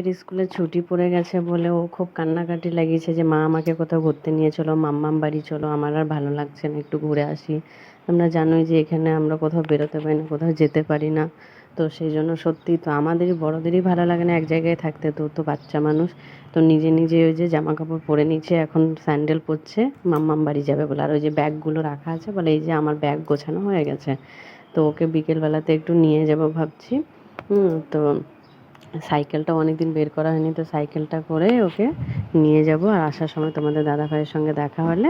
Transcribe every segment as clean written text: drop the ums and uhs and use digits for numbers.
লাহেঙ্গার স্কুলে ছুটি পড়ে গেছে বলে ও খুব কান্নাকাটি লাগিয়েছে যে মা আমাকে কোথাও ঘুরতে নিয়ে চলো, মাম্মাম বাড়ি চলো, আমার আর ভালো লাগছে না, একটু ঘুরে আসি। তোমরা জানোই যে এখানে আমরা কোথাও বেরোতে পারি না, কোথাও যেতে পারি না। তো সেই জন্য সত্যিই তো আমাদেরই বড়োদেরই ভালো লাগে না এক জায়গায় থাকতে। তো তো বাচ্চা মানুষ, তো নিজে নিজে ওই যে জামা কাপড় পরে নিচ্ছে, এখন স্যান্ডেল পরছে, মাম্মাম বাড়ি যাবে বলে। আর ওই যে ব্যাগগুলো রাখা আছে বলে এই যে আমার ব্যাগ গোছানো হয়ে গেছে। তো ওকে বিকেলবেলাতে একটু নিয়ে যাব ভাবছি। তো সাইকেলটা অনেকদিন বের করা হয়নি, তো সাইকেলটা করে ওকে নিয়ে যাব। আর আসার সময় তোমাদের দাদা ভাইয়ের সঙ্গে দেখা হলে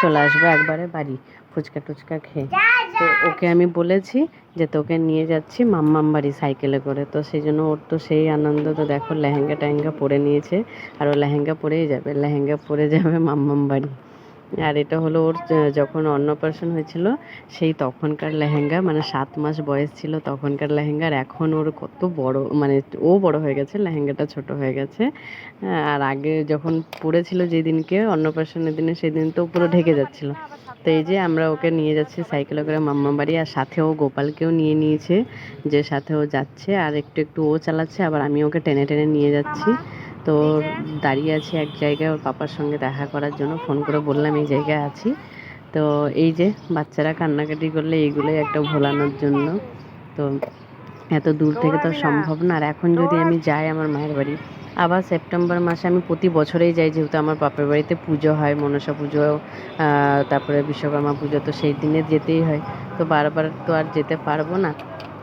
চলে আসবো একবারে বাড়ি ফুচকা টুচকা খেয়ে। তো ওকে আমি বলেছি যে তোকে নিয়ে যাচ্ছি মাম্মাম বাড়ি সাইকেলে করে। তো সেই জন্য ওর তো সেই আনন্দ। তো দেখো লেহেঙ্গা টেহেঙ্গা পরে নিয়েছে, আর ও লেহেঙ্গা পরেই যাবে, লেহেঙ্গা পরে যাবে মাম্মাম বাড়ি। আর এটা হলো ওর যখন অন্নপ্রাশন হয়েছিল সেই তখনকার লেহেঙ্গা, মানে 7 মাস বয়স ছিল তখনকার লেহেঙ্গা। আর এখন ওর কত বড়, মানে ও বড় হয়ে গেছে, লেহেঙ্গাটা ছোট হয়ে গেছে। আর আগে যখন পরেছিল যেদিনকে অন্নপ্রাশনের দিনে, সেদিন তো পুরো ঢেকে যাচ্ছিল। তো এই যে আমরা ওকে নিয়ে যাচ্ছি সাইকেলে করে মাম্মা বাড়ি। আর সাথে ও গোপালকেও নিয়ে নিয়েছে, যে সাথে ও যাচ্ছে, আর একটু একটু ও চালাচ্ছে, আবার আমি ওকে টেনে টেনে নিয়ে যাচ্ছি। তো দাঁড়িয়ে আছি এক জায়গায় ওর পাপার সঙ্গে দেখা করার জন্য, ফোন করে বললাম এই জায়গায় আছি। তো এই যে বাচ্চারা কান্নাকাটি করলে এইগুলোই একটা ভোলানোর জন্য। তো এত দূর থেকে তো সম্ভব না। আর এখন যদি আমি যাই আমার মায়ের বাড়ি, আবার সেপ্টেম্বর মাসে আমি প্রতি বছরেই যাই, যেহেতু আমার বাপের বাড়িতে পুজো হয়, মনসা পুজো, তারপরে বিশ্বকর্মা পুজো, তো সেই দিনে যেতেই হয়। তো বারবার তো আর যেতে পারবো না।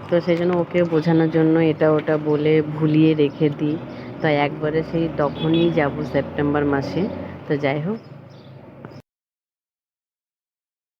তো সেই জন্য ওকে বোঝানোর জন্য এটা ওটা বলে ভুলিয়ে রেখে দিই। তো একবারে সেই তখনই যাব সেপ্টেম্বর মাসে। তো যাই হোক,